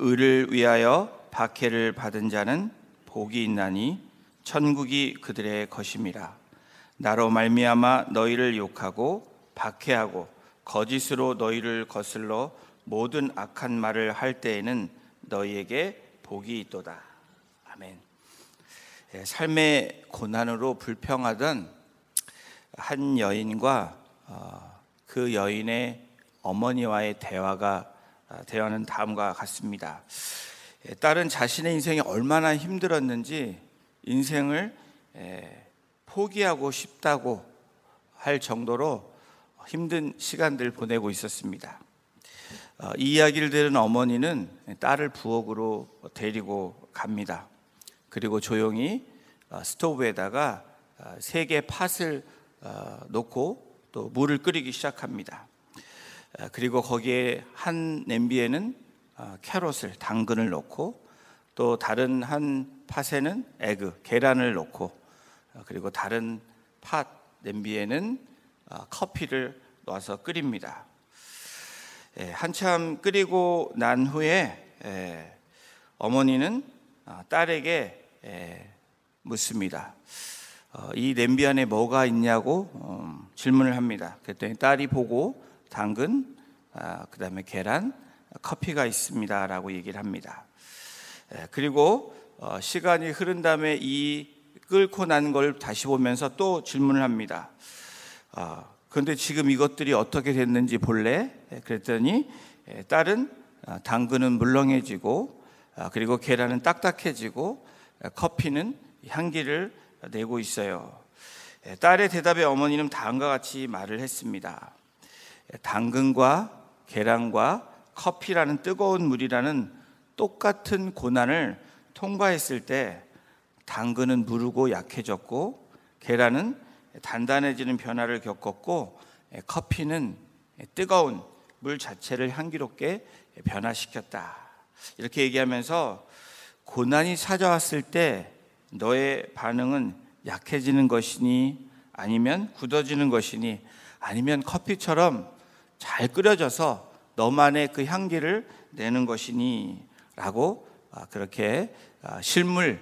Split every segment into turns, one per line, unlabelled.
의를 위하여 박해를 받은 자는 복이 있나니 천국이 그들의 것임이라. 나로 말미암아 너희를 욕하고 박해하고 거짓으로 너희를 거슬러 모든 악한 말을 할 때에는 너희에게 복이 있도다. 아멘. 삶의 고난으로 불평하던 한 여인과 그 여인의 어머니와의 대화는 다음과 같습니다. 딸은 자신의 인생이 얼마나 힘들었는지 인생을 포기하고 싶다고 할 정도로 힘든 시간들을 보내고 있었습니다. 이 이야기를 들은 어머니는 딸을 부엌으로 데리고 갑니다. 그리고 조용히 스토브에다가 3개 팥을 놓고 또 물을 끓이기 시작합니다. 그리고 거기에 한 냄비에는 캐럿을, 당근을 넣고 또 다른 한 팥에는 계란을 넣고 그리고 다른 팥 냄비에는 커피를 넣어서 끓입니다. 한참 끓이고 난 후에 어머니는 딸에게 묻습니다. 이 냄비 안에 뭐가 있냐고 질문을 합니다. 그랬더니 딸이 보고 당근, 그 다음에 계란, 커피가 있습니다 라고 얘기를 합니다. 그리고 시간이 흐른 다음에 이 끓고 난 걸 다시 보면서 또 질문을 합니다. 그런데 지금 이것들이 어떻게 됐는지 볼래? 그랬더니 딸은 당근은 물렁해지고 그리고 계란은 딱딱해지고 커피는 향기를 내고 있어요. 딸의 대답에 어머니는 다음과 같이 말을 했습니다. 당근과 계란과 커피라는 뜨거운 물이라는 똑같은 고난을 통과했을 때 당근은 무르고 약해졌고 계란은 단단해지는 변화를 겪었고 커피는 뜨거운 물 자체를 향기롭게 변화시켰다. 이렇게 얘기하면서 고난이 찾아왔을 때 너의 반응은 약해지는 것이니 아니면 굳어지는 것이니 아니면 커피처럼 잘 끓여져서 너만의 그 향기를 내는 것이니 라고 그렇게 실물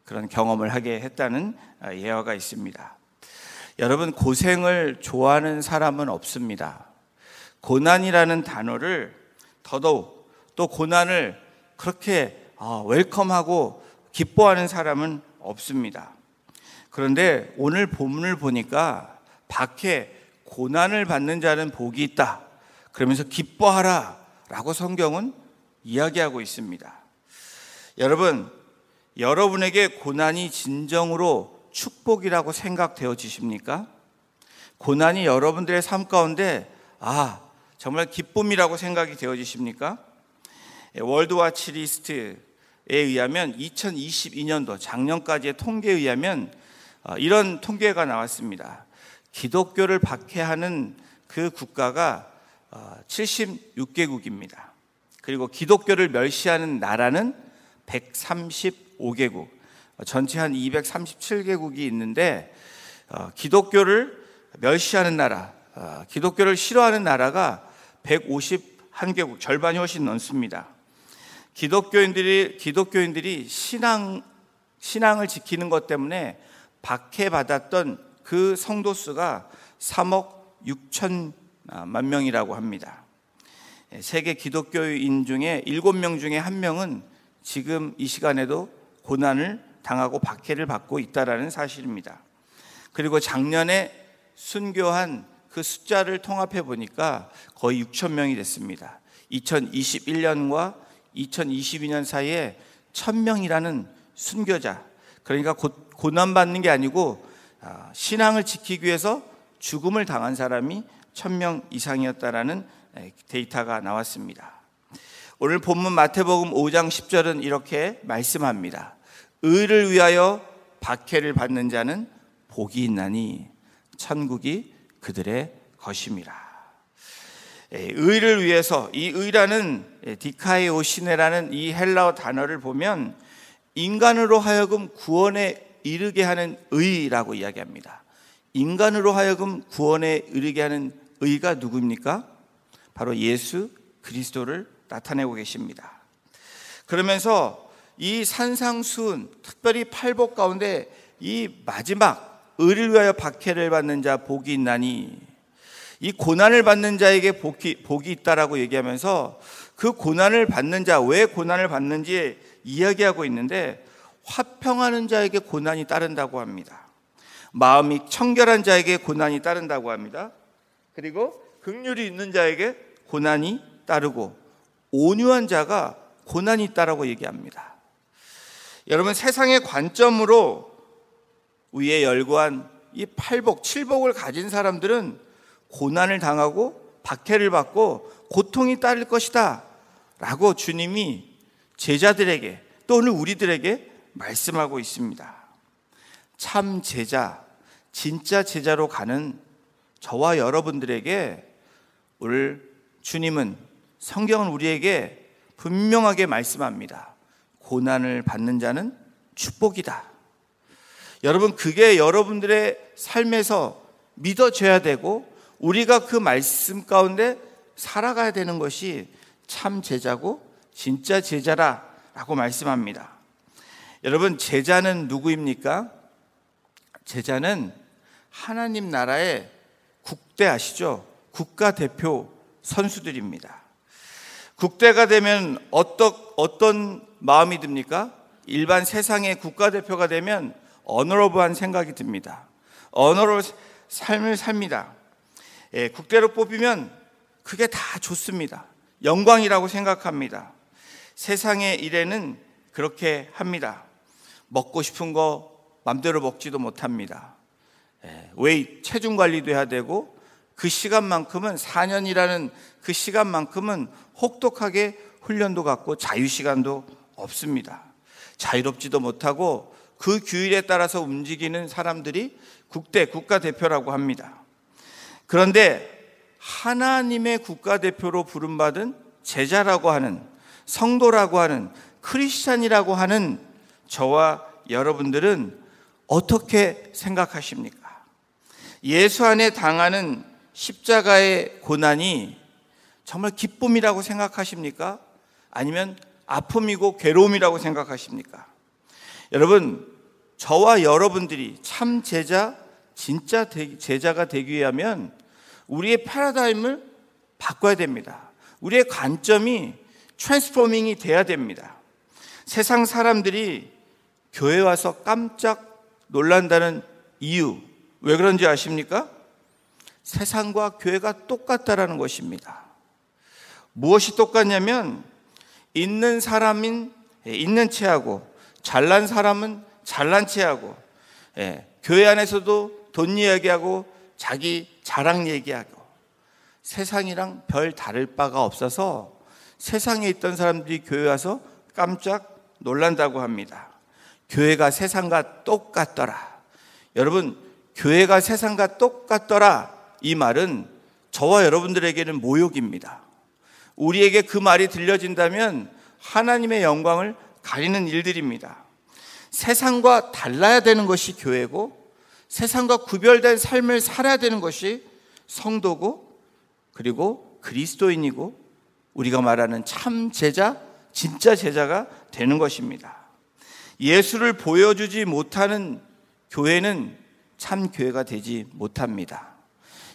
그런 경험을 하게 했다는 예화가 있습니다. 여러분, 고생을 좋아하는 사람은 없습니다. 고난이라는 단어를 더더욱 또 고난을 그렇게 웰컴하고 기뻐하는 사람은 없습니다. 그런데 오늘 본문을 보니까 박해, 고난을 받는 자는 복이 있다 그러면서 기뻐하라 라고 성경은 이야기하고 있습니다. 여러분, 여러분에게 고난이 진정으로 축복이라고 생각되어지십니까? 고난이 여러분들의 삶 가운데 정말 기쁨이라고 생각이 되어지십니까? 월드와치 리스트에 의하면 2022년도 작년까지의 통계에 의하면 이런 통계가 나왔습니다. 기독교를 박해하는 그 국가가 76개국입니다. 그리고 기독교를 멸시하는 나라는 135개국, 전체 한 237개국이 있는데 기독교를 멸시하는 나라, 기독교를 싫어하는 나라가 151개국, 절반이 훨씬 넘습니다. 기독교인들이 신앙을 지키는 것 때문에 박해받았던 그 성도 수가 3억 6천만 명이라고 합니다. 세계 기독교인 중에 7명 중에 1명은 지금 이 시간에도 고난을 당하고 박해를 받고 있다는 사실입니다. 그리고 작년에 순교한 그 숫자를 통합해 보니까 거의 6천 명이 됐습니다. 2021년과 2022년 사이에 1,000명이라는 순교자, 그러니까 고난받는 게 아니고 신앙을 지키기 위해서 죽음을 당한 사람이 1,000명 이상이었다라는 데이터가 나왔습니다. 오늘 본문 마태복음 5장 10절은 이렇게 말씀합니다. 의를 위하여 박해를 받는 자는 복이 있나니 천국이 그들의 것임이라. 의를 위해서, 이 의라는 디카이오시네라는 이 헬라어 단어를 보면 인간으로 하여금 구원에 이르게 하는 의라고 이야기합니다. 인간으로 하여금 구원에 이르게 하는 의가 누구입니까? 바로 예수 그리스도를 나타내고 계십니다. 그러면서 이 산상수훈, 특별히 팔복 가운데 이 마지막 의를 위하여 박해를 받는 자 복이 있나니, 이 고난을 받는 자에게 복이 있다라고 얘기하면서 그 고난을 받는 자, 왜 고난을 받는지 이야기하고 있는데, 화평하는 자에게 고난이 따른다고 합니다. 마음이 청결한 자에게 고난이 따른다고 합니다. 그리고 긍휼이 있는 자에게 고난이 따르고, 온유한 자가 고난이 있다라고 얘기합니다. 여러분, 세상의 관점으로 위에 열거한 이 팔복, 칠복을 가진 사람들은 고난을 당하고 박해를 받고 고통이 따를 것이다 라고 주님이 제자들에게, 또 오늘 우리들에게 말씀하고 있습니다. 참 제자, 진짜 제자로 가는 저와 여러분들에게 오늘 주님은, 성경은 우리에게 분명하게 말씀합니다. 고난을 받는 자는 축복이다. 여러분, 그게 여러분들의 삶에서 믿어져야 되고 우리가 그 말씀 가운데 살아가야 되는 것이 참 제자고 진짜 제자라고 말씀합니다. 여러분, 제자는 누구입니까? 제자는 하나님 나라의 국대 아시죠? 국가대표 선수들입니다. 국대가 되면 어떤 마음이 듭니까? 일반 세상의 국가대표가 되면 어너러브한 생각이 듭니다. 어너러브 삶을 삽니다. 국대로 뽑히면 그게 다 좋습니다. 영광이라고 생각합니다. 세상의 일에는 그렇게 합니다. 먹고 싶은 거 맘대로 먹지도 못합니다. 왜 체중 관리도 해야 되고, 그 시간만큼은, 4년이라는 그 시간만큼은 혹독하게 훈련도 갖고 자유시간도 없습니다. 자유롭지도 못하고 그 규율에 따라서 움직이는 사람들이 국가대표라고 합니다. 그런데 하나님의 국가대표로 부름받은 제자라고 하는, 성도라고 하는, 크리스찬이라고 하는 저와 여러분들은 어떻게 생각하십니까? 예수 안에 당하는 십자가의 고난이 정말 기쁨이라고 생각하십니까? 아니면 아픔이고 괴로움이라고 생각하십니까? 여러분, 저와 여러분들이 참 제자, 진짜 제자가 되기 위하면 우리의 패러다임을 바꿔야 됩니다. 우리의 관점이 트랜스포밍이 돼야 됩니다. 세상 사람들이 교회 와서 깜짝 놀란다는 이유, 왜 그런지 아십니까? 세상과 교회가 똑같다라는 것입니다. 무엇이 똑같냐면, 있는 사람인 있는 체하고, 잘난 사람은 잘난 체하고, 교회 안에서도 돈 이야기하고 자기 자랑 얘기하고, 세상이랑 별 다를 바가 없어서 세상에 있던 사람들이 교회 와서 깜짝 놀란다고 합니다. 교회가 세상과 똑같더라. 여러분, 교회가 세상과 똑같더라, 이 말은 저와 여러분들에게는 모욕입니다. 우리에게 그 말이 들려진다면 하나님의 영광을 가리는 일들입니다. 세상과 달라야 되는 것이 교회고, 세상과 구별된 삶을 살아야 되는 것이 성도고, 그리고 그리스도인이고, 우리가 말하는 참 제자, 진짜 제자가 되는 것입니다. 예수를 보여주지 못하는 교회는 참 교회가 되지 못합니다.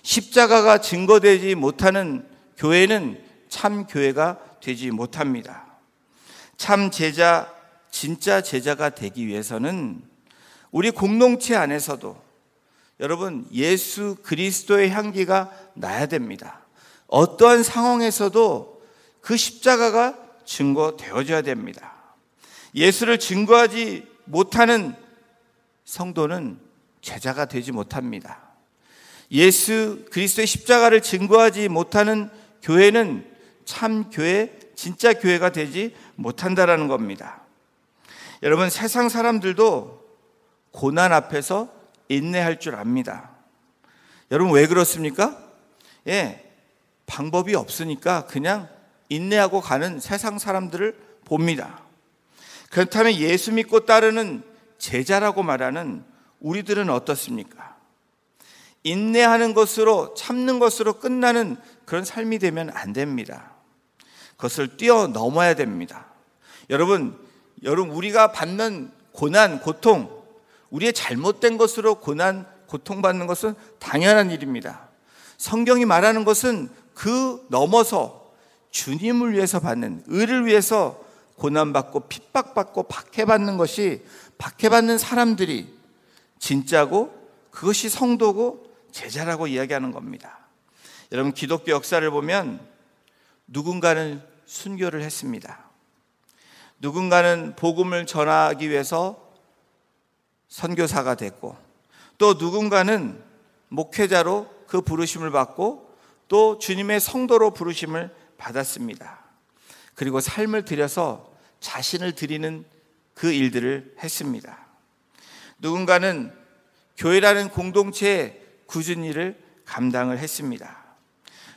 십자가가 증거되지 못하는 교회는 참 교회가 되지 못합니다. 참 제자, 진짜 제자가 되기 위해서는 우리 공동체 안에서도 여러분, 예수 그리스도의 향기가 나야 됩니다. 어떠한 상황에서도 그 십자가가 증거되어져야 됩니다. 예수를 증거하지 못하는 성도는 제자가 되지 못합니다. 예수 그리스도의 십자가를 증거하지 못하는 교회는 참 교회, 진짜 교회가 되지 못한다라는 겁니다. 여러분, 세상 사람들도 고난 앞에서 인내할 줄 압니다. 여러분, 왜 그렇습니까? 방법이 없으니까 그냥 인내하고 가는 세상 사람들을 봅니다. 그렇다면 예수 믿고 따르는 제자라고 말하는 우리들은 어떻습니까? 인내하는 것으로, 참는 것으로 끝나는 그런 삶이 되면 안 됩니다. 그것을 뛰어넘어야 됩니다. 여러분 우리가 받는 고난, 고통, 우리의 잘못된 것으로 고난, 고통받는 것은 당연한 일입니다. 성경이 말하는 것은 그 넘어서 주님을 위해서 받는, 의를 위해서 고난받고 핍박받고 박해받는 것이, 박해받는 사람들이 진짜고 그것이 성도고 제자라고 이야기하는 겁니다. 여러분, 기독교 역사를 보면 누군가는 순교를 했습니다. 누군가는 복음을 전하기 위해서 선교사가 됐고, 또 누군가는 목회자로 그 부르심을 받고 또 주님의 성도로 부르심을 받았습니다. 그리고 삶을 들여서 자신을 드리는 그 일들을 했습니다. 누군가는 교회라는 공동체의 굳은 일을 감당을 했습니다.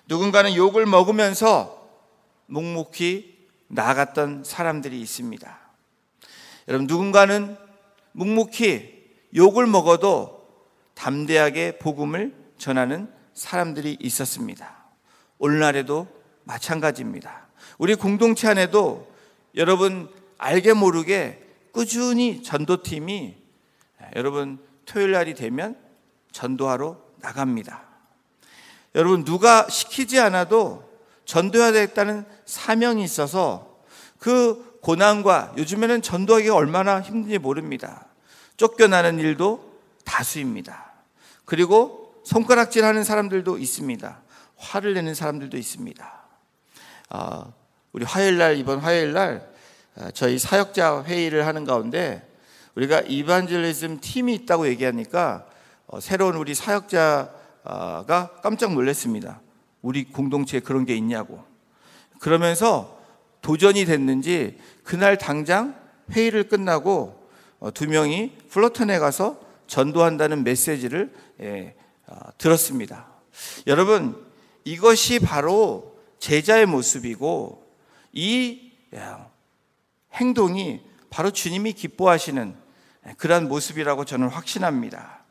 누군가는 욕을 먹으면서 묵묵히 나아갔던 사람들이 있습니다. 여러분, 누군가는 묵묵히 욕을 먹어도 담대하게 복음을 전하는 사람들이 있었습니다. 오늘날에도 마찬가지입니다. 우리 공동체 안에도 여러분 알게 모르게 꾸준히 전도팀이 여러분 토요일 날이 되면 전도하러 나갑니다. 여러분, 누가 시키지 않아도 전도해야 되겠다는 사명이 있어서 그 고난과, 요즘에는 전도하기가 얼마나 힘든지 모릅니다. 쫓겨나는 일도 다수입니다. 그리고 손가락질하는 사람들도 있습니다. 화를 내는 사람들도 있습니다. 우리 이번 화요일날 저희 사역자 회의를 하는 가운데 우리가 이반젤리즘 팀이 있다고 얘기하니까 새로운 우리 사역자가 깜짝 놀랐습니다. 우리 공동체에 그런 게 있냐고. 그러면서 도전이 됐는지 그날 당장 회의를 끝나고 두 명이 플러턴에 가서 전도한다는 메시지를 들었습니다. 여러분, 이것이 바로 제자의 모습이고, 이 행동이 바로 주님이 기뻐하시는 그러한 모습이라고 저는 확신합니다.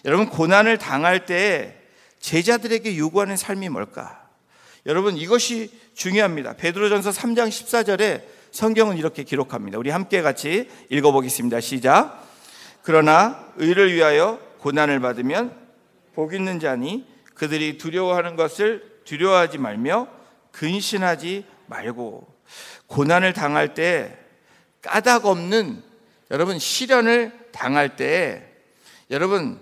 여러분, 고난을 당할 때 제자들에게 요구하는 삶이 뭘까? 여러분, 이것이 중요합니다. 베드로전서 3장 14절에 성경은 이렇게 기록합니다. 우리 함께 같이 읽어보겠습니다. 시작. 그러나 의를 위하여 고난을 받으면 복 있는 자니 그들이 두려워하는 것을 두려워하지 말며 근신하지 말고. 고난을 당할 때, 까닭 없는 여러분 시련을 당할 때, 여러분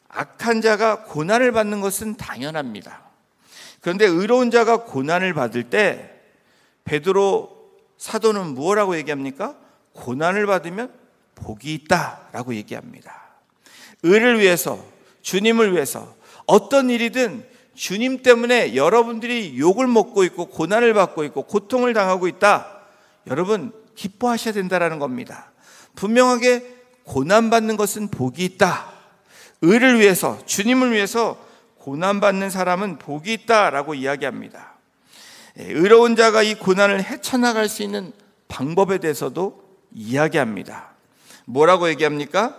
악한 자가 고난을 받는 것은 당연합니다. 그런데 의로운 자가 고난을 받을 때 베드로 사도는 무엇라고 얘기합니까? 고난을 받으면 복이 있다라고 얘기합니다. 의를 위해서, 주님을 위해서 어떤 일이든 주님 때문에 여러분들이 욕을 먹고 있고 고난을 받고 있고 고통을 당하고 있다, 여러분 기뻐하셔야 된다라는 겁니다. 분명하게 고난받는 것은 복이 있다. 의를 위해서, 주님을 위해서 고난받는 사람은 복이 있다라고 이야기합니다. 의로운 자가 이 고난을 헤쳐나갈 수 있는 방법에 대해서도 이야기합니다. 뭐라고 얘기합니까?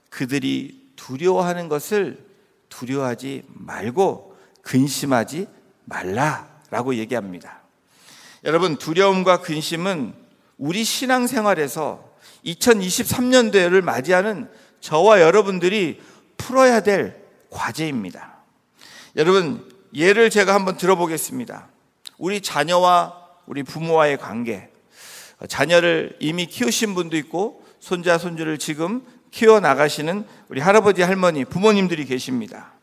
그들이 두려워하는 것을 두려워하지 말고 근심하지 말라라고 얘기합니다. 여러분, 두려움과 근심은 우리 신앙생활에서 2023년도를 맞이하는 저와 여러분들이 풀어야 될 과제입니다. 여러분, 예를 제가 한번 들어보겠습니다. 우리 자녀와 우리 부모와의 관계, 자녀를 이미 키우신 분도 있고 손자, 손주를 지금 키워나가시는 우리 할아버지, 할머니, 부모님들이 계십니다.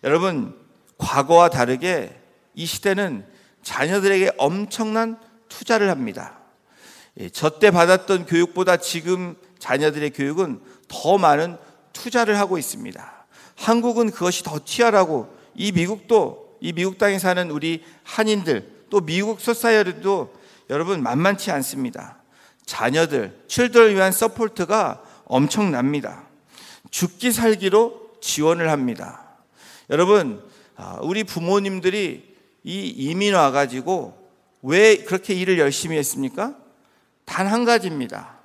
여러분, 과거와 다르게 이 시대는 자녀들에게 엄청난 투자를 합니다. 저 때 받았던 교육보다 지금 자녀들의 교육은 더 많은 투자를 하고 있습니다. 한국은 그것이 더 치열하고, 이 미국 땅에 사는 우리 한인들, 또 미국 소사이어티도 여러분 만만치 않습니다. 자녀들, 칠들을 위한 서포트가 엄청납니다. 죽기 살기로 지원을 합니다. 여러분, 우리 부모님들이 이 이민 와가지고 왜 그렇게 일을 열심히 했습니까? 단 한 가지입니다.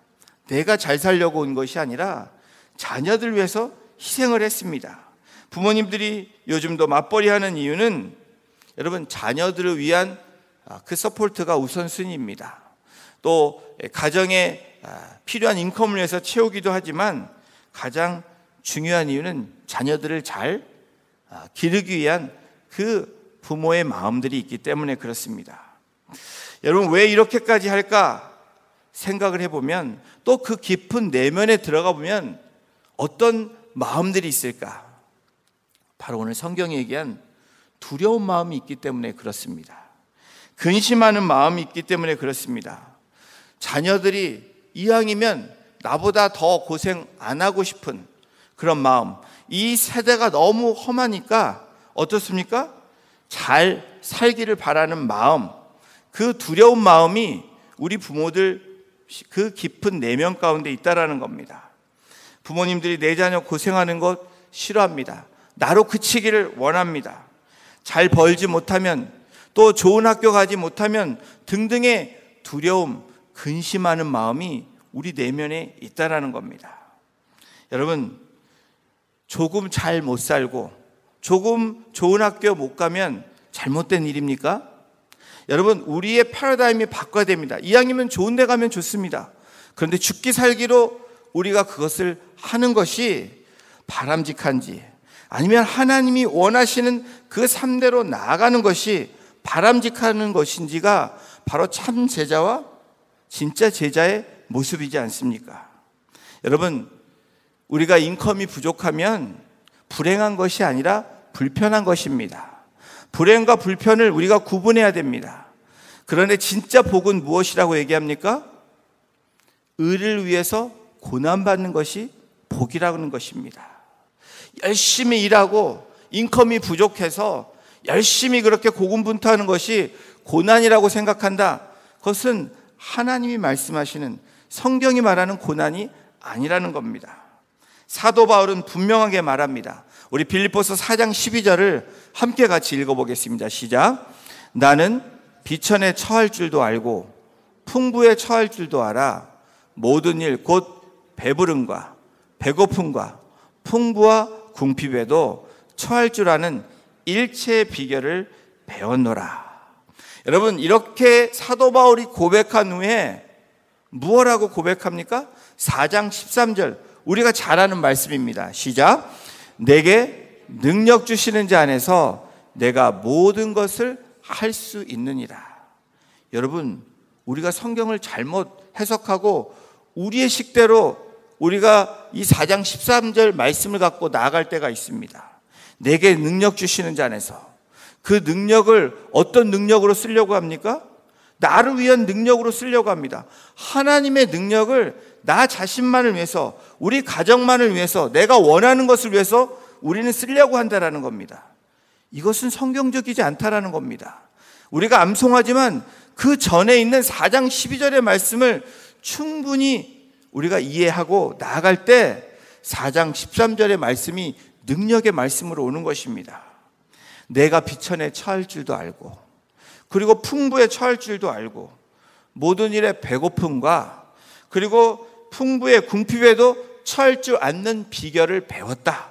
내가 잘 살려고 온 것이 아니라 자녀들 위해서 희생을 했습니다. 부모님들이 요즘도 맞벌이 하는 이유는 여러분 자녀들을 위한 그 서포트가 우선순위입니다. 또 가정에 필요한 인컴을 위해서 채우기도 하지만 가장 중요한 이유는 자녀들을 잘 기르기 위한 그 부모의 마음들이 있기 때문에 그렇습니다. 여러분, 왜 이렇게까지 할까 생각을 해보면 또 그 깊은 내면에 들어가 보면 어떤 마음들이 있을까? 바로 오늘 성경이 얘기한 두려운 마음이 있기 때문에 그렇습니다. 근심하는 마음이 있기 때문에 그렇습니다. 자녀들이 이왕이면 나보다 더 고생 안 하고 싶은 그런 마음. 이 세대가 너무 험하니까 어떻습니까? 잘 살기를 바라는 마음, 그 두려운 마음이 우리 부모들 그 깊은 내면 가운데 있다라는 겁니다. 부모님들이 내 자녀 고생하는 것 싫어합니다. 나로 그치기를 원합니다. 잘 벌지 못하면, 또 좋은 학교 가지 못하면 등등의 두려움, 근심하는 마음이 우리 내면에 있다라는 겁니다. 여러분, 조금 잘 못 살고 조금 좋은 학교 못 가면 잘못된 일입니까? 여러분, 우리의 패러다임이 바꿔야 됩니다. 이왕이면 좋은 데 가면 좋습니다. 그런데 죽기 살기로 우리가 그것을 하는 것이 바람직한지, 아니면 하나님이 원하시는 그 삶대로 나아가는 것이 바람직한 것인지가 바로 참 제자와 진짜 제자의 모습이지 않습니까? 여러분, 우리가 인컴이 부족하면 불행한 것이 아니라 불편한 것입니다. 불행과 불편을 우리가 구분해야 됩니다. 그런데 진짜 복은 무엇이라고 얘기합니까? 의를 위해서 고난받는 것이 복이라는 것입니다. 열심히 일하고 인컴이 부족해서 열심히 그렇게 고군분투하는 것이 고난이라고 생각한다. 그것은 하나님이 말씀하시는, 성경이 말하는 고난이 아니라는 겁니다. 사도 바울은 분명하게 말합니다. 우리 빌립보서 4장 12절을 함께 같이 읽어보겠습니다. 시작. 나는 비천에 처할 줄도 알고 풍부에 처할 줄도 알아. 모든 일 곧 배부름과 배고픔과 풍부와 궁핍에도 처할 줄 아는 일체의 비결을 배웠노라. 여러분, 이렇게 사도 바울이 고백한 후에 무엇라고 고백합니까? 4장 13절, 우리가 잘 아는 말씀입니다. 시작. 내게 능력 주시는 자 안에서 내가 모든 것을 할 수 있느니라. 여러분, 우리가 성경을 잘못 해석하고 우리의 식대로 우리가 이 4장 13절 말씀을 갖고 나아갈 때가 있습니다. 내게 능력 주시는 자 안에서, 그 능력을 어떤 능력으로 쓰려고 합니까? 나를 위한 능력으로 쓰려고 합니다. 하나님의 능력을 나 자신만을 위해서, 우리 가정만을 위해서, 내가 원하는 것을 위해서 우리는 쓰려고 한다라는 겁니다. 이것은 성경적이지 않다라는 겁니다. 우리가 암송하지만 그 전에 있는 4장 12절의 말씀을 충분히 우리가 이해하고 나아갈 때 4장 13절의 말씀이 능력의 말씀으로 오는 것입니다. 내가 비천에 처할 줄도 알고, 그리고 풍부에 처할 줄도 알고, 모든 일에 배고픔과 그리고 풍부의 궁핍에도 처할 줄 아는 비결을 배웠다.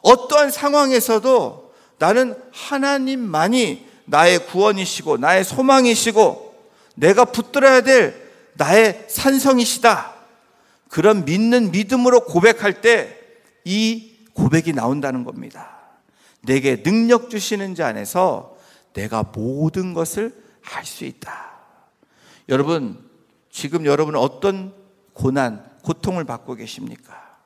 어떠한 상황에서도 나는 하나님만이 나의 구원이시고 나의 소망이시고 내가 붙들어야 될 나의 산성이시다. 그런 믿는 믿음으로 고백할 때 이 고백이 나온다는 겁니다. 내게 능력 주시는 자 안에서 내가 모든 것을 할 수 있다. 여러분, 지금 여러분은 어떤 고난, 고통을 받고 계십니까?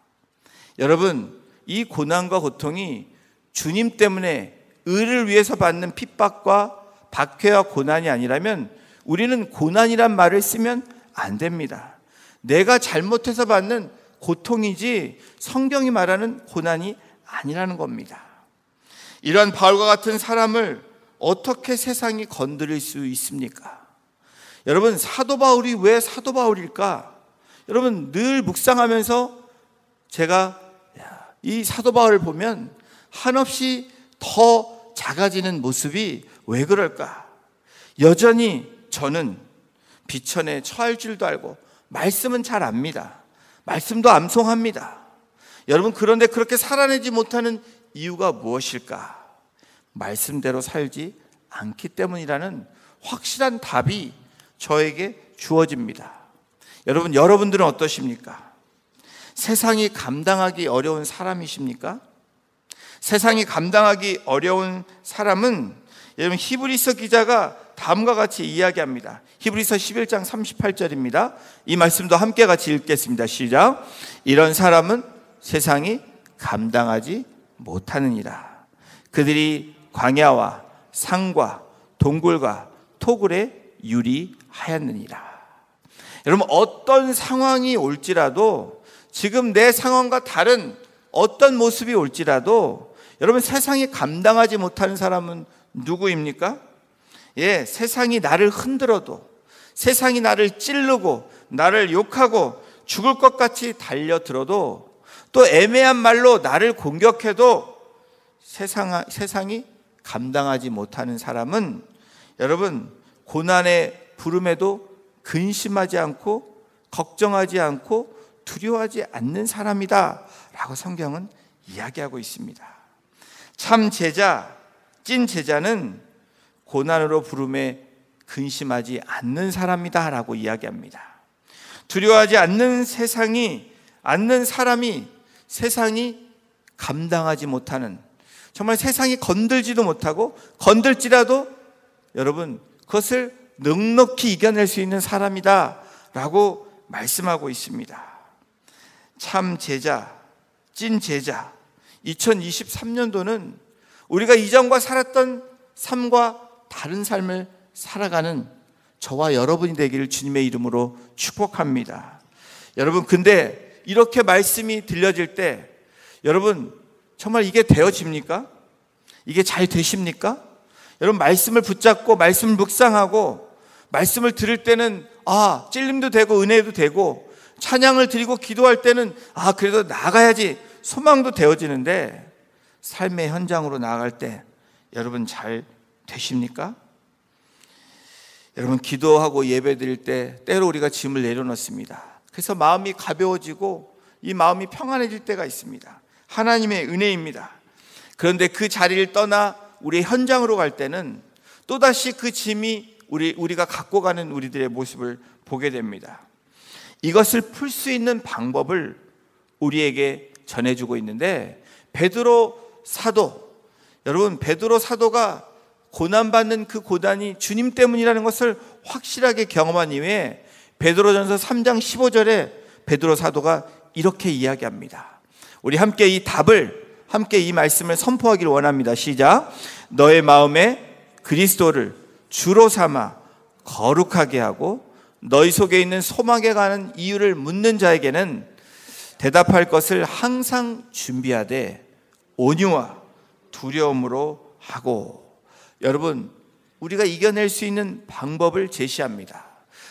여러분, 이 고난과 고통이 주님 때문에 의를 위해서 받는 핍박과 박해와 고난이 아니라면 우리는 고난이란 말을 쓰면 안 됩니다. 내가 잘못해서 받는 고통이지 성경이 말하는 고난이 아니라는 겁니다. 이런 바울과 같은 사람을 어떻게 세상이 건드릴 수 있습니까? 여러분, 사도 바울이 왜 사도 바울일까? 여러분, 늘 묵상하면서 제가 이 사도 바울을 보면 한없이 더 작아지는 모습이 왜 그럴까? 여전히 저는 비천에 처할 줄도 알고 말씀은 잘 압니다. 말씀도 암송합니다. 여러분, 그런데 그렇게 살아내지 못하는 이유가 무엇일까? 말씀대로 살지 않기 때문이라는 확실한 답이 저에게 주어집니다. 여러분들은 어떠십니까? 세상이 감당하기 어려운 사람이십니까? 세상이 감당하기 어려운 사람은 여러분 히브리서 기자가 다음과 같이 이야기합니다. 히브리서 11장 38절입니다. 이 말씀도 함께 같이 읽겠습니다. 시작. 이런 사람은 세상이 감당하지 못하느니라. 그들이 광야와 산과 동굴과 토굴에 유리하였느니라. 여러분, 어떤 상황이 올지라도, 지금 내 상황과 다른 어떤 모습이 올지라도 여러분, 세상이 감당하지 못하는 사람은 누구입니까? 세상이 나를 흔들어도, 세상이 나를 찌르고 나를 욕하고 죽을 것 같이 달려들어도, 또 애매한 말로 나를 공격해도 세상이 감당하지 못하는 사람은 여러분, 고난의 부름에도 근심하지 않고 걱정하지 않고 두려워하지 않는 사람이다 라고 성경은 이야기하고 있습니다. 참 제자, 찐 제자는 고난으로 부름에 근심하지 않는 사람이다 라고 이야기합니다. 두려워하지 않는 사람이 세상이 감당하지 못하는, 정말 세상이 건들지도 못하고 건들지라도 여러분 그것을 넉넉히 이겨낼 수 있는 사람이다 라고 말씀하고 있습니다. 참 제자, 찐 제자, 2023년도는 우리가 이전과 살았던 삶과 다른 삶을 살아가는 저와 여러분이 되기를 주님의 이름으로 축복합니다. 여러분, 근데 이렇게 말씀이 들려질 때 여러분 정말 이게 되어집니까? 이게 잘 되십니까? 여러분, 말씀을 붙잡고 말씀을 묵상하고 말씀을 들을 때는 찔림도 되고 은혜도 되고, 찬양을 드리고 기도할 때는 그래도 나가야지 소망도 되어지는데, 삶의 현장으로 나아갈 때 여러분 잘 되십니까? 여러분, 기도하고 예배 드릴 때 때로 우리가 짐을 내려놓습니다. 그래서 마음이 가벼워지고 이 마음이 평안해질 때가 있습니다. 하나님의 은혜입니다. 그런데 그 자리를 떠나 우리의 현장으로 갈 때는 또다시 그 짐이 우리가 갖고 가는 우리들의 모습을 보게 됩니다. 이것을 풀 수 있는 방법을 우리에게 전해주고 있는데, 베드로 사도, 여러분 베드로 사도가 고난받는 그 고난이 주님 때문이라는 것을 확실하게 경험한 이후에 베드로전서 3장 15절에 베드로 사도가 이렇게 이야기합니다. 우리 함께 이 답을, 함께 이 말씀을 선포하기를 원합니다. 시작. 너의 마음에 그리스도를 주로 삼아 거룩하게 하고 너희 속에 있는 소망에 관한 이유를 묻는 자에게는 대답할 것을 항상 준비하되 온유와 두려움으로 하고. 여러분, 우리가 이겨낼 수 있는 방법을 제시합니다.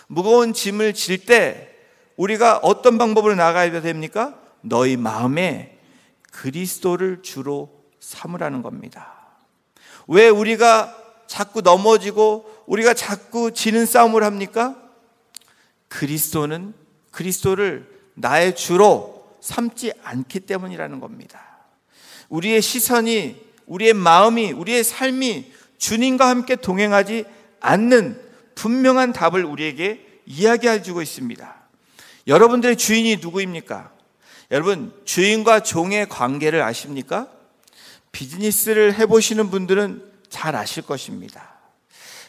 무거운 짐을 질 때 우리가 어떤 방법으로 나가야 됩니까? 너희 마음에 그리스도를 주로 삼으라는 겁니다. 왜 우리가 자꾸 넘어지고 우리가 자꾸 지는 싸움을 합니까? 그리스도를 나의 주로 삼지 않기 때문이라는 겁니다. 우리의 시선이, 우리의 마음이, 우리의 삶이 주님과 함께 동행하지 않는 분명한 답을 우리에게 이야기해 주고 있습니다. 여러분들의 주인이 누구입니까? 여러분, 주인과 종의 관계를 아십니까? 비즈니스를 해보시는 분들은 잘 아실 것입니다.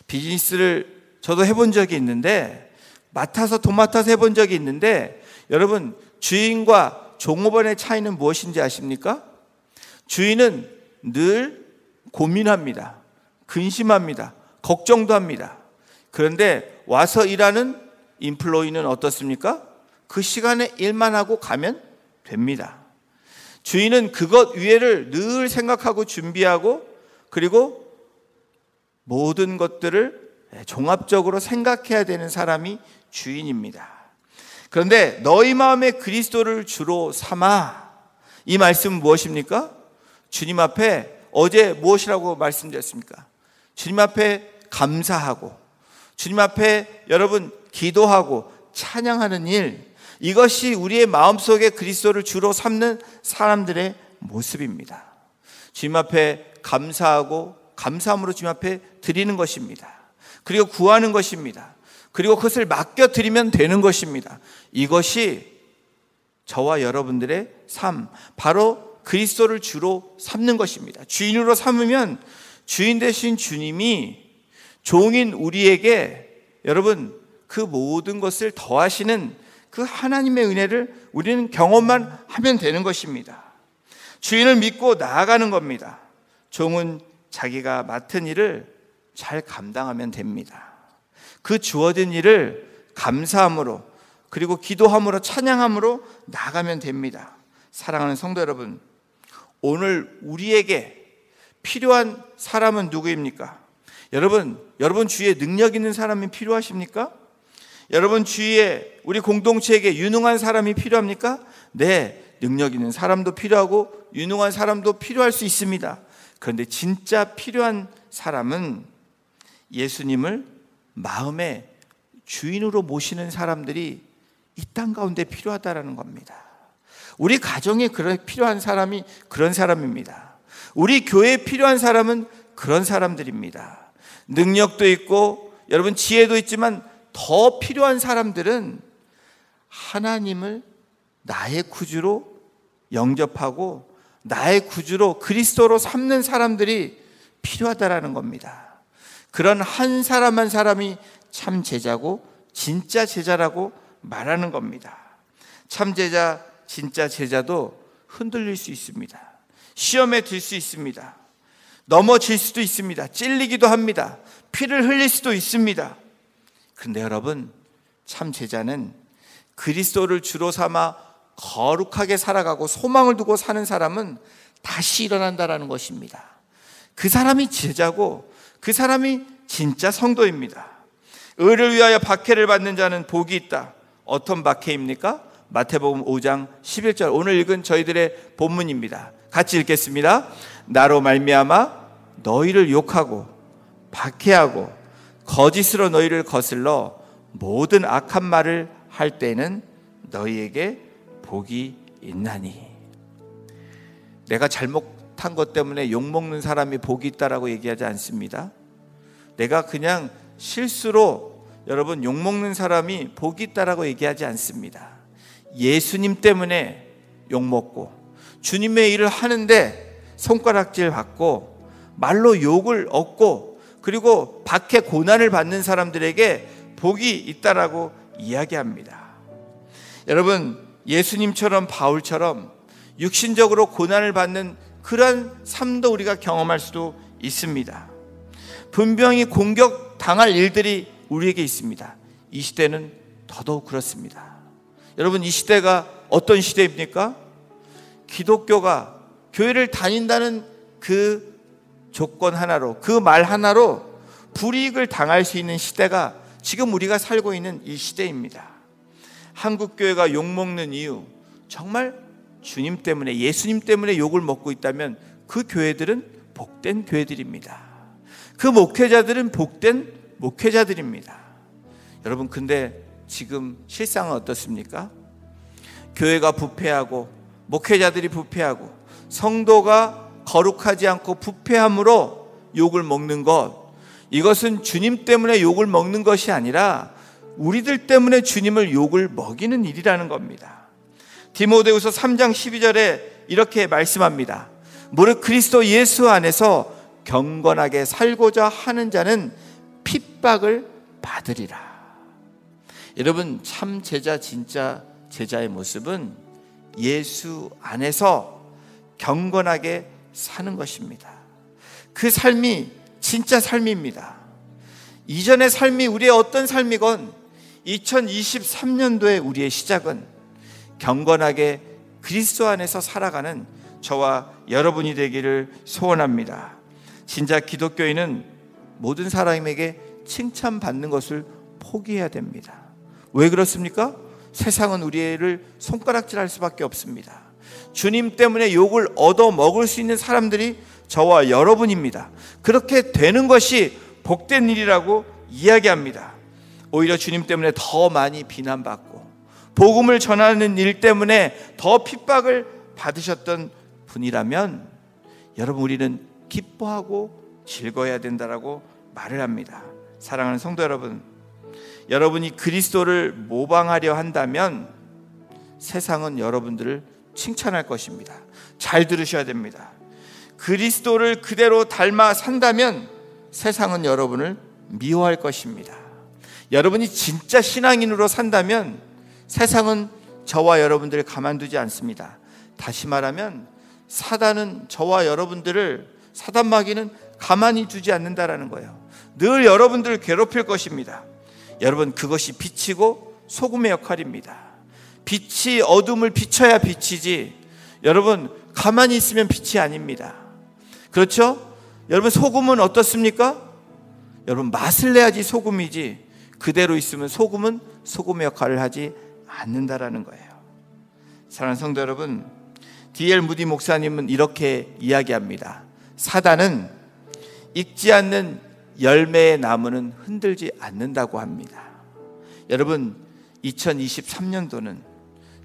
비즈니스를 저도 해본 적이 있는데, 도맡아서 해본 적이 있는데, 여러분, 주인과 종업원의 차이는 무엇인지 아십니까? 주인은 늘 고민합니다. 근심합니다. 걱정도 합니다. 그런데 와서 일하는 임플로이는 어떻습니까? 그 시간에 일만 하고 가면 됩니다. 주인은 그것 위에를 늘 생각하고 준비하고, 그리고 모든 것들을 종합적으로 생각해야 되는 사람이 주인입니다. 그런데 너희 마음에 그리스도를 주로 삼아, 이 말씀은 무엇입니까? 주님 앞에 어제 무엇이라고 말씀드렸습니까? 주님 앞에 감사하고, 주님 앞에 여러분 기도하고 찬양하는 일, 이것이 우리의 마음속에 그리스도를 주로 삼는 사람들의 모습입니다. 주님 앞에 감사하고 감사함으로 주님 앞에 드리는 것입니다. 그리고 구하는 것입니다. 그리고 그것을 맡겨드리면 되는 것입니다. 이것이 저와 여러분들의 삶, 바로 그리스도를 주로 삼는 것입니다. 주인으로 삼으면 주인 되신 주님이 종인 우리에게 여러분 그 모든 것을 더하시는 그 하나님의 은혜를 우리는 경험만 하면 되는 것입니다. 주인을 믿고 나아가는 겁니다. 종은 자기가 맡은 일을 잘 감당하면 됩니다. 그 주어진 일을 감사함으로 그리고 기도함으로 찬양함으로 나아가면 됩니다. 사랑하는 성도 여러분, 오늘 우리에게 필요한 사람은 누구입니까? 여러분 주위에 능력 있는 사람이 필요하십니까? 여러분 주위에 우리 공동체에게 유능한 사람이 필요합니까? 네, 능력 있는 사람도 필요하고 유능한 사람도 필요할 수 있습니다. 그런데 진짜 필요한 사람은 예수님을 마음의 주인으로 모시는 사람들이 이 땅 가운데 필요하다라는 겁니다. 우리 가정에 필요한 사람이 그런 사람입니다. 우리 교회에 필요한 사람은 그런 사람들입니다. 능력도 있고 여러분 지혜도 있지만 더 필요한 사람들은 하나님을 나의 구주로 영접하고 나의 구주로 그리스도로 삼는 사람들이 필요하다라는 겁니다. 그런 한 사람 한 사람이 참 제자고 진짜 제자라고 말하는 겁니다. 참 제자, 진짜 제자도 흔들릴 수 있습니다. 시험에 들 수 있습니다. 넘어질 수도 있습니다. 찔리기도 합니다. 피를 흘릴 수도 있습니다. 그런데 여러분, 참 제자는 그리스도를 주로 삼아 거룩하게 살아가고 소망을 두고 사는 사람은 다시 일어난다라는 것입니다. 그 사람이 제자고 그 사람이 진짜 성도입니다. 의를 위하여 박해를 받는 자는 복이 있다. 어떤 박해입니까? 마태복음 5장 11절, 오늘 읽은 저희들의 본문입니다. 같이 읽겠습니다. 나로 말미암아 너희를 욕하고 박해하고 거짓으로 너희를 거슬러 모든 악한 말을 할 때는 너희에게 복이 있나니. 내가 잘못한 것 때문에 욕먹는 사람이 복이 있다라고 얘기하지 않습니다. 내가 그냥 실수로 여러분 욕먹는 사람이 복이 있다라고 얘기하지 않습니다. 예수님 때문에 욕먹고 주님의 일을 하는데 손가락질 받고 말로 욕을 얻고 그리고 박해 고난을 받는 사람들에게 복이 있다라고 이야기합니다. 여러분, 예수님처럼 바울처럼 육신적으로 고난을 받는 그런 삶도 우리가 경험할 수도 있습니다. 분명히 공격당할 일들이 우리에게 있습니다. 이 시대는 더더욱 그렇습니다. 여러분, 이 시대가 어떤 시대입니까? 기독교가 교회를 다닌다는 그 조건 하나로, 그 말 하나로 불이익을 당할 수 있는 시대가 지금 우리가 살고 있는 이 시대입니다. 한국교회가 욕먹는 이유, 정말 주님 때문에, 예수님 때문에 욕을 먹고 있다면 그 교회들은 복된 교회들입니다. 그 목회자들은 복된 목회자들입니다. 여러분, 근데 지금 실상은 어떻습니까? 교회가 부패하고 목회자들이 부패하고 성도가 거룩하지 않고 부패함으로 욕을 먹는 것, 이것은 주님 때문에 욕을 먹는 것이 아니라 우리들 때문에 주님을 욕을 먹이는 일이라는 겁니다. 디모데후서 3장 12절에 이렇게 말씀합니다. 무릇 그리스도 예수 안에서 경건하게 살고자 하는 자는 핍박을 받으리라. 여러분, 참 제자, 진짜 제자의 모습은 예수 안에서 경건하게 사는 것입니다. 그 삶이 진짜 삶입니다. 이전의 삶이 우리의 어떤 삶이건 2023년도에 우리의 시작은 경건하게 그리스도 안에서 살아가는 저와 여러분이 되기를 소원합니다. 진짜 기독교인은 모든 사람에게 칭찬받는 것을 포기해야 됩니다. 왜 그렇습니까? 세상은 우리를 손가락질할 수밖에 없습니다. 주님 때문에 욕을 얻어 먹을 수 있는 사람들이 저와 여러분입니다. 그렇게 되는 것이 복된 일이라고 이야기합니다. 오히려 주님 때문에 더 많이 비난받고 복음을 전하는 일 때문에 더 핍박을 받으셨던 분이라면 여러분, 우리는 기뻐하고 즐거워야 된다라고 말을 합니다. 사랑하는 성도 여러분, 여러분이 그리스도를 모방하려 한다면 세상은 여러분들을 칭찬할 것입니다. 잘 들으셔야 됩니다. 그리스도를 그대로 닮아 산다면 세상은 여러분을 미워할 것입니다. 여러분이 진짜 신앙인으로 산다면 세상은 저와 여러분들을 가만두지 않습니다. 다시 말하면 사단은 저와 여러분들을, 사단 마귀는 가만히 두지 않는다라는 거예요. 늘 여러분들을 괴롭힐 것입니다. 여러분, 그것이 빛이고 소금의 역할입니다. 빛이 어둠을 비춰야 빛이지, 여러분 가만히 있으면 빛이 아닙니다. 그렇죠? 여러분, 소금은 어떻습니까? 여러분, 맛을 내야지 소금이지, 그대로 있으면 소금은 소금의 역할을 하지 않는다라는 거예요. 사랑하는 성도 여러분, D.L. 무디 목사님은 이렇게 이야기합니다. 사단은 익지 않는 열매의 나무는 흔들지 않는다고 합니다. 여러분, 2023년도는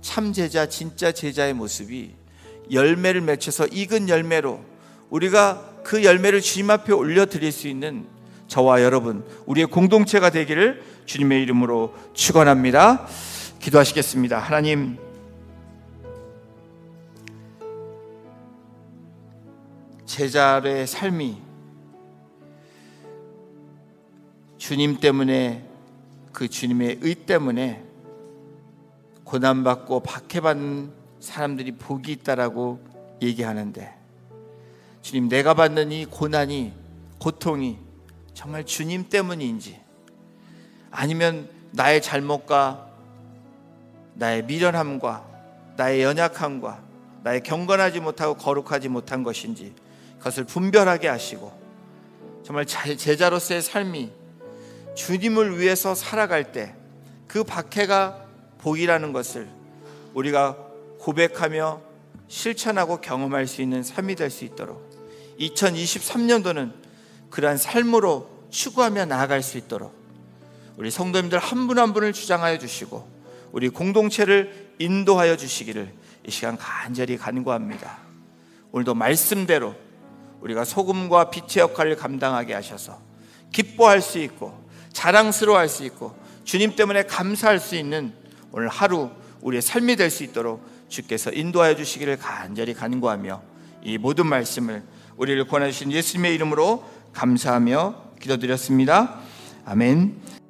참 제자, 진짜 제자의 모습이 열매를 맺혀서 익은 열매로 우리가 그 열매를 주님 앞에 올려드릴 수 있는 저와 여러분, 우리의 공동체가 되기를 주님의 이름으로 축원합니다. 기도하시겠습니다. 하나님, 제자의 삶이 주님 때문에, 그 주님의 의 때문에 고난받고 박해받는 사람들이 복이 있다라고 얘기하는데, 주님, 내가 받는 이 고난이, 고통이 정말 주님 때문인지, 아니면 나의 잘못과 나의 미련함과 나의 연약함과 나의 경건하지 못하고 거룩하지 못한 것인지 그것을 분별하게 하시고, 정말 제자로서의 삶이 주님을 위해서 살아갈 때 그 박해가 복이라는 것을 우리가 고백하며 실천하고 경험할 수 있는 삶이 될 수 있도록, 2023년도는 그러한 삶으로 추구하며 나아갈 수 있도록 우리 성도님들 한 분 한 분을 주장하여 주시고 우리 공동체를 인도하여 주시기를 이 시간 간절히 간구합니다. 오늘도 말씀대로 우리가 소금과 빛의 역할을 감당하게 하셔서 기뻐할 수 있고 자랑스러워할 수 있고 주님 때문에 감사할 수 있는 오늘 하루 우리의 삶이 될 수 있도록 주께서 인도하여 주시기를 간절히 간구하며, 이 모든 말씀을 우리를 권해 주신 예수님의 이름으로 감사하며 기도드렸습니다. 아멘.